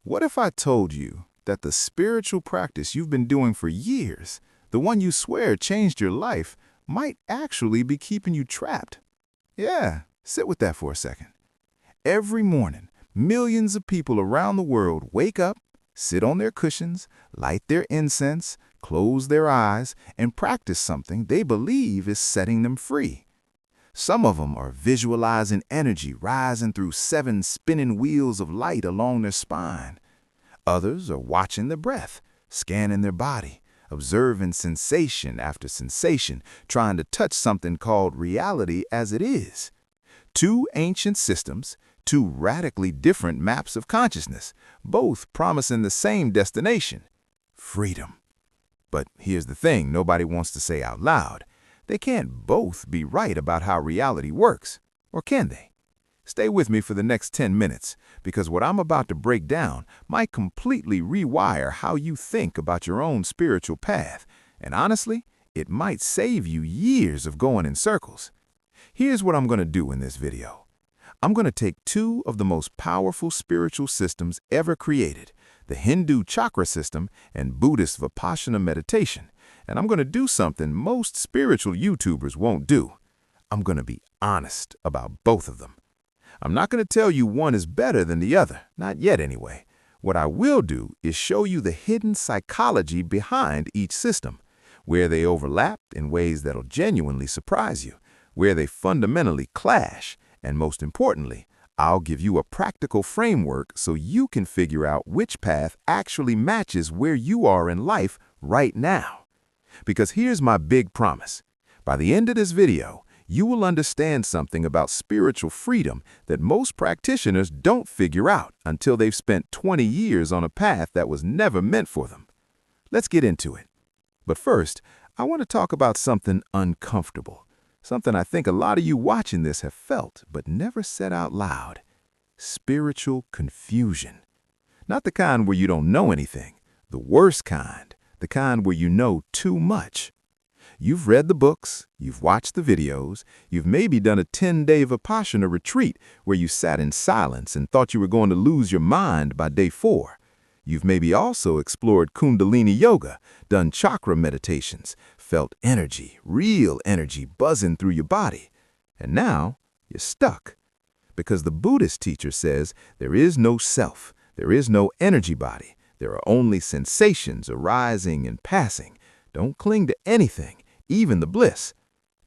What if I told you that the spiritual practice you've been doing for years, the one you swear changed your life, might actually be keeping you trapped? Yeah, sit with that for a second. Every morning, millions of people around the world wake up, sit on their cushions, light their incense, close their eyes, and practice something they believe is setting them free. Some of them are visualizing energy rising through 7 spinning wheels of light along their spine. Others are watching their breath, scanning their body, observing sensation after sensation, trying to touch something called reality as it is. 2 ancient systems, 2 radically different maps of consciousness, both promising the same destination: freedom. But here's the thing nobody wants to say out loud. They can't both be right about how reality works, or can they? Stay with me for the next 10 minutes, because what I'm about to break down might completely rewire how you think about your own spiritual path, and honestly, it might save you years of going in circles. Here's what I'm going to do in this video. I'm going to take 2 of the most powerful spiritual systems ever created, the Hindu Chakra system and Buddhist Vipassana meditation, and I'm going to do something most spiritual YouTubers won't do. I'm going to be honest about both of them. I'm not going to tell you one is better than the other, not yet anyway. What I will do is show you the hidden psychology behind each system, where they overlap in ways that'll genuinely surprise you, where they fundamentally clash, and most importantly, I'll give you a practical framework so you can figure out which path actually matches where you are in life right now. Because here's my big promise. By the end of this video, you will understand something about spiritual freedom that most practitioners don't figure out until they've spent 20 years on a path that was never meant for them. Let's get into it. But first, I want to talk about something uncomfortable, something I think a lot of you watching this have felt but never said out loud: spiritual confusion. Not the kind where you don't know anything, the worst kind, the kind where you know too much. You've read the books, you've watched the videos, you've maybe done a 10-day Vipassana retreat where you sat in silence and thought you were going to lose your mind by day 4. You've maybe also explored Kundalini yoga, done chakra meditations, felt energy, real energy buzzing through your body. And now you're stuck. Because the Buddhist teacher says there is no self, there is no energy body, there are only sensations arising and passing. Don't cling to anything, even the bliss.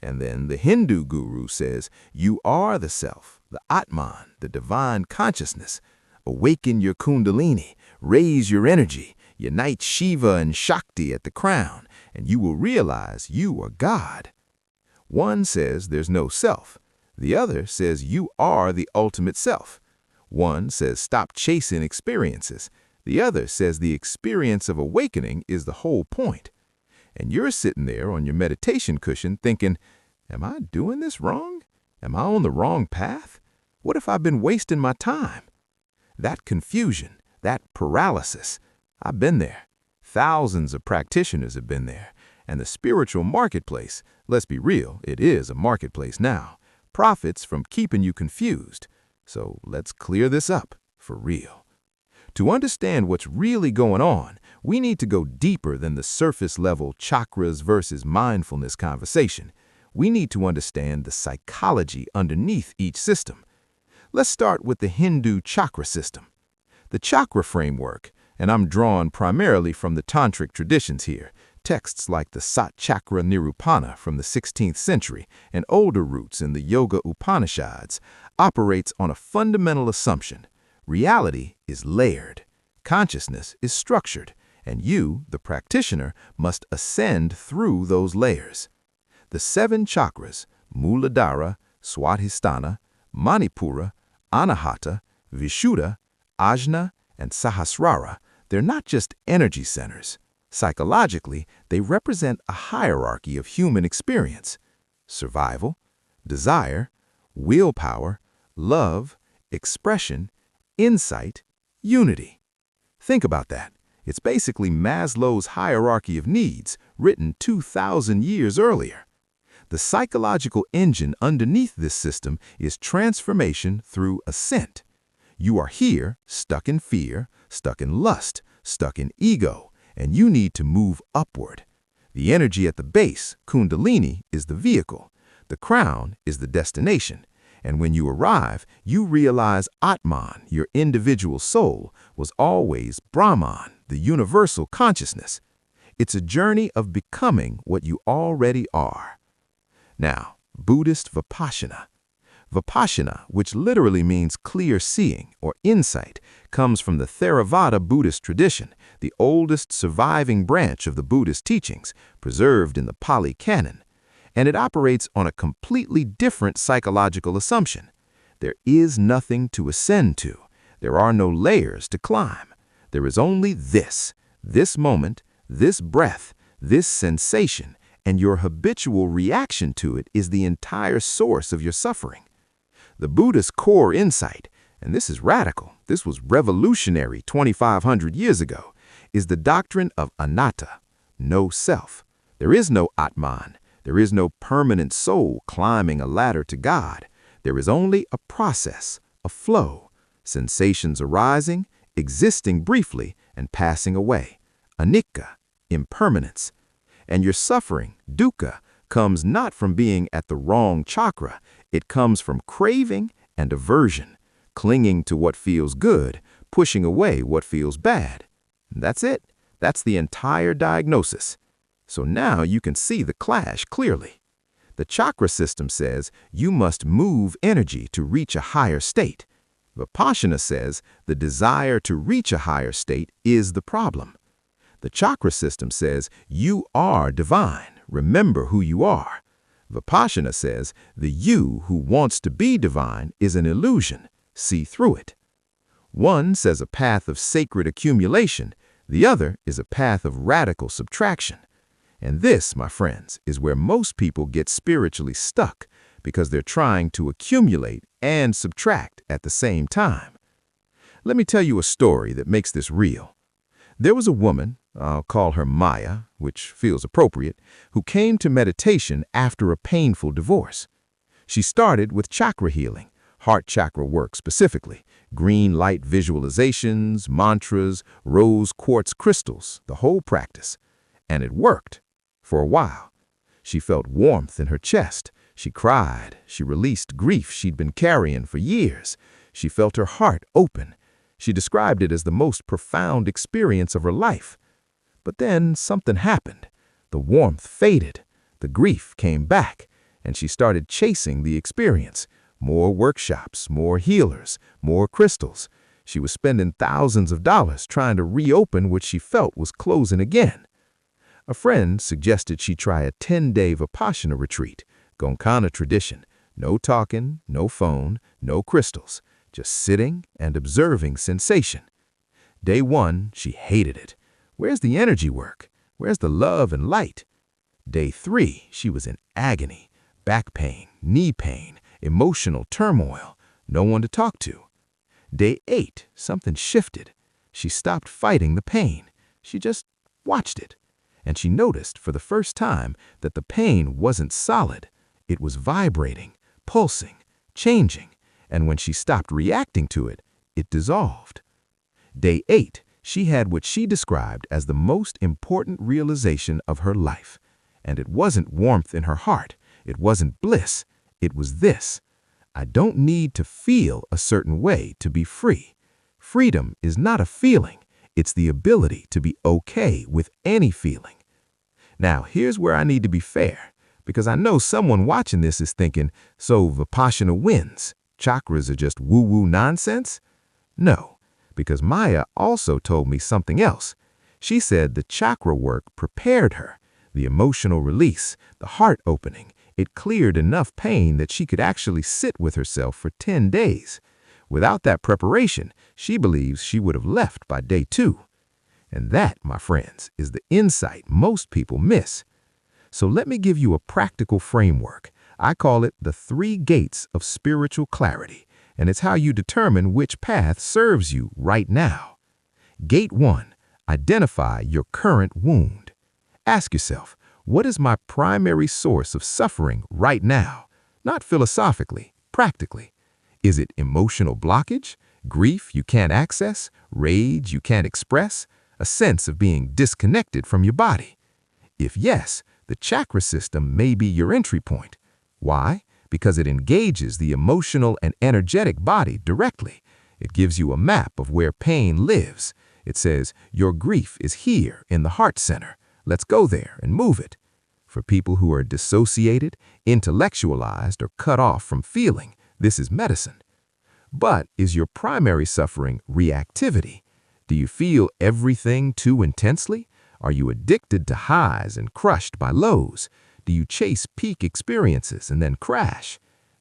And then the Hindu guru says you are the self, the Atman, the divine consciousness. Awaken your Kundalini, raise your energy, unite Shiva and Shakti at the crown, and you will realize you are God. One says there's no self. The other says you are the ultimate self. One says stop chasing experiences. The other says the experience of awakening is the whole point. And you're sitting there on your meditation cushion thinking, am I doing this wrong? Am I on the wrong path? What if I've been wasting my time? That confusion, that paralysis, I've been there. Thousands of practitioners have been there. And the spiritual marketplace, let's be real, it is a marketplace now, profits from keeping you confused. So let's clear this up for real. To understand what's really going on, we need to go deeper than the surface-level chakras versus mindfulness conversation. We need to understand the psychology underneath each system. Let's start with the Hindu chakra system. The chakra framework, and I'm drawn primarily from the tantric traditions here, texts like the Sat Chakra Nirupana from the 16th century and older roots in the Yoga Upanishads, operates on a fundamental assumption. Reality is layered, consciousness is structured, and you, the practitioner, must ascend through those layers. The 7 chakras, Muladhara, Swadhisthana, Manipura, Anahata, Vishuddha, Ajna, and Sahasrara, they're not just energy centers. Psychologically, they represent a hierarchy of human experience: survival, desire, willpower, love, expression, insight, unity. Think about that. It's basically Maslow's hierarchy of needs, written 2,000 years earlier. The psychological engine underneath this system is transformation through ascent. You are here, stuck in fear, stuck in lust, stuck in ego, and you need to move upward. The energy at the base, Kundalini, is the vehicle. The crown is the destination. And when you arrive, you realize Atman, your individual soul, was always Brahman, the universal consciousness. It's a journey of becoming what you already are. Now, Buddhist Vipassana. Vipassana, which literally means clear seeing or insight, comes from the Theravada Buddhist tradition, the oldest surviving branch of the Buddhist teachings, preserved in the Pali Canon. And it operates on a completely different psychological assumption. There is nothing to ascend to. There are no layers to climb. There is only this moment, this breath, this sensation, and your habitual reaction to it is the entire source of your suffering. The Buddhist core insight, and this is radical, this was revolutionary 2,500 years ago, is the doctrine of Anatta, no self. There is no Atman. There is no permanent soul climbing a ladder to God. There is only a process, a flow, sensations arising, existing briefly, and passing away. Anicca, impermanence. And your suffering, dukkha, comes not from being at the wrong chakra. It comes from craving and aversion, clinging to what feels good, pushing away what feels bad. That's it. That's the entire diagnosis. So now you can see the clash clearly. The chakra system says you must move energy to reach a higher state. Vipassana says the desire to reach a higher state is the problem. The chakra system says you are divine. Remember who you are. Vipassana says the you who wants to be divine is an illusion. See through it. One says a path of sacred accumulation. The other is a path of radical subtraction. And this, my friends, is where most people get spiritually stuck because they're trying to accumulate and subtract at the same time. Let me tell you a story that makes this real. There was a woman, I'll call her Maya, which feels appropriate, who came to meditation after a painful divorce. She started with chakra healing, heart chakra work specifically, green light visualizations, mantras, rose quartz crystals, the whole practice. And it worked. For a while. She felt warmth in her chest. She cried. She released grief she'd been carrying for years. She felt her heart open. She described it as the most profound experience of her life. But then something happened. The warmth faded. The grief came back, and she started chasing the experience. More workshops, more healers, more crystals. She was spending thousands of dollars trying to reopen what she felt was closing again. A friend suggested she try a 10-day Vipassana retreat, Gonkana tradition, no talking, no phone, no crystals, just sitting and observing sensation. Day 1, she hated it. Where's the energy work? Where's the love and light? Day 3, she was in agony, back pain, knee pain, emotional turmoil, no one to talk to. Day 8, something shifted. She stopped fighting the pain. She just watched it. And she noticed for the first time that the pain wasn't solid. It was vibrating, pulsing, changing, and when she stopped reacting to it, it dissolved. Day 8, she had what she described as the most important realization of her life. And it wasn't warmth in her heart. It wasn't bliss. It was this. I don't need to feel a certain way to be free. Freedom is not a feeling. It's the ability to be okay with any feeling. Now, here's where I need to be fair, because I know someone watching this is thinking, so Vipassana wins. Chakras are just woo-woo nonsense? No, because Maya also told me something else. She said the chakra work prepared her. The emotional release, the heart opening, it cleared enough pain that she could actually sit with herself for 10 days. Without that preparation, she believes she would have left by day 2. And that, my friends, is the insight most people miss. So let me give you a practical framework. I call it the 3 gates of spiritual clarity, and it's how you determine which path serves you right now. Gate 1, identify your current wound. Ask yourself, what is my primary source of suffering right now? Not philosophically, practically. Is it emotional blockage? Grief you can't access, rage you can't express, a sense of being disconnected from your body. If yes, the chakra system may be your entry point. Why? Because it engages the emotional and energetic body directly. It gives you a map of where pain lives. It says, your grief is here in the heart center. Let's go there and move it. For people who are dissociated, intellectualized, or cut off from feeling, this is medicine. But is your primary suffering reactivity? Do you feel everything too intensely? Are you addicted to highs and crushed by lows? Do you chase peak experiences and then crash?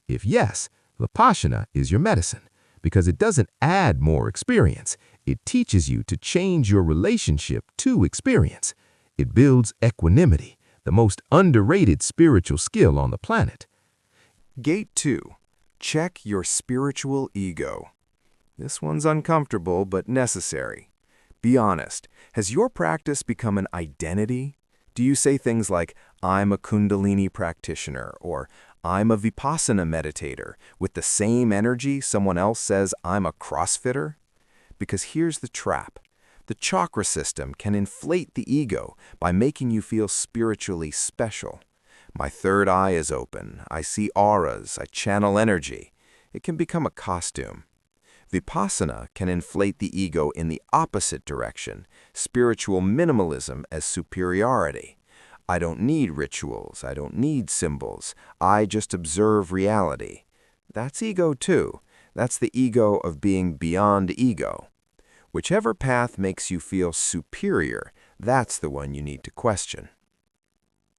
If yes, Vipassana is your medicine, because it doesn't add more experience. It teaches you to change your relationship to experience. It builds equanimity, the most underrated spiritual skill on the planet. Gate 2. Check your spiritual ego. This one's uncomfortable but necessary. Be honest, has your practice become an identity? Do you say things like, I'm a Kundalini practitioner, or I'm a Vipassana meditator, with the same energy someone else says I'm a CrossFitter? Because here's the trap. The chakra system can inflate the ego by making you feel spiritually special. My third eye is open, I see auras, I channel energy. It can become a costume. Vipassana can inflate the ego in the opposite direction, spiritual minimalism as superiority. I don't need rituals, I don't need symbols, I just observe reality. That's ego too. That's the ego of being beyond ego. Whichever path makes you feel superior, that's the one you need to question.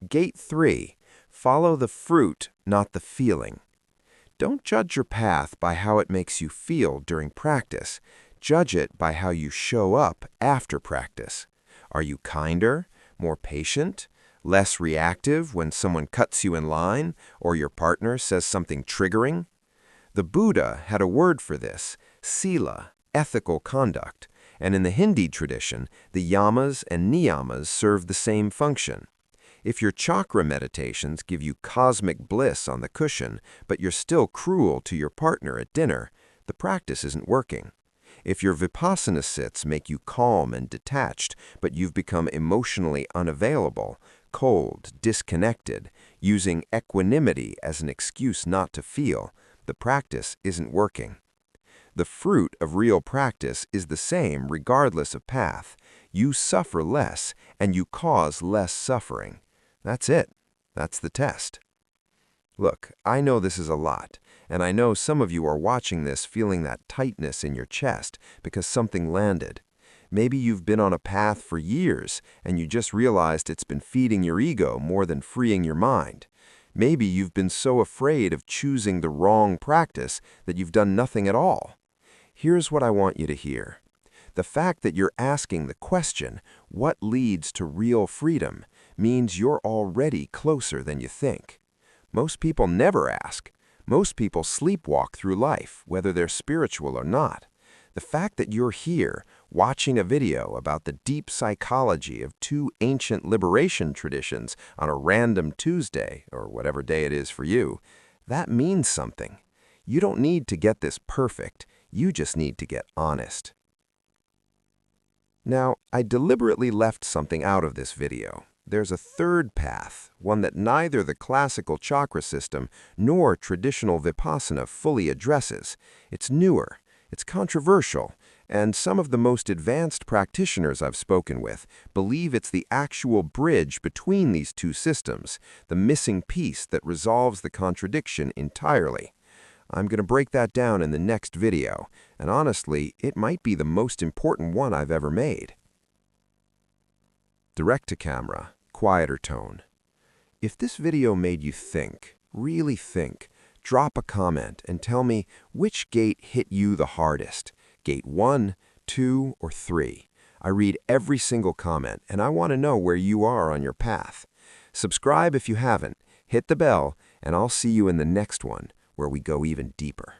Gate 3. Follow the fruit, not the feeling. Don't judge your path by how it makes you feel during practice. Judge it by how you show up after practice. Are you kinder, more patient, less reactive when someone cuts you in line or your partner says something triggering? The Buddha had a word for this, sila, ethical conduct, and in the Hindi tradition, the yamas and niyamas serve the same function. If your chakra meditations give you cosmic bliss on the cushion, but you're still cruel to your partner at dinner, the practice isn't working. If your Vipassana sits make you calm and detached, but you've become emotionally unavailable, cold, disconnected, using equanimity as an excuse not to feel, the practice isn't working. The fruit of real practice is the same regardless of path. You suffer less, and you cause less suffering. That's it. That's the test. Look, I know this is a lot, and I know some of you are watching this feeling that tightness in your chest because something landed. Maybe you've been on a path for years, and you just realized it's been feeding your ego more than freeing your mind. Maybe you've been so afraid of choosing the wrong practice that you've done nothing at all. Here's what I want you to hear. The fact that you're asking the question, what leads to real freedom, means you're already closer than you think. Most people never ask. Most people sleepwalk through life, whether they're spiritual or not. The fact that you're here, watching a video about the deep psychology of two ancient liberation traditions on a random Tuesday, or whatever day it is for you, that means something. You don't need to get this perfect. You just need to get honest. Now, I deliberately left something out of this video. There's a third path, one that neither the classical chakra system nor traditional Vipassana fully addresses. It's newer, it's controversial, and some of the most advanced practitioners I've spoken with believe it's the actual bridge between these two systems, the missing piece that resolves the contradiction entirely. I'm going to break that down in the next video, and honestly, it might be the most important one I've ever made. Direct to camera, quieter tone. If this video made you think, really think, drop a comment and tell me which gate hit you the hardest, gate 1, 2, or 3. I read every single comment, and I want to know where you are on your path. Subscribe if you haven't, hit the bell, and I'll see you in the next one, where we go even deeper.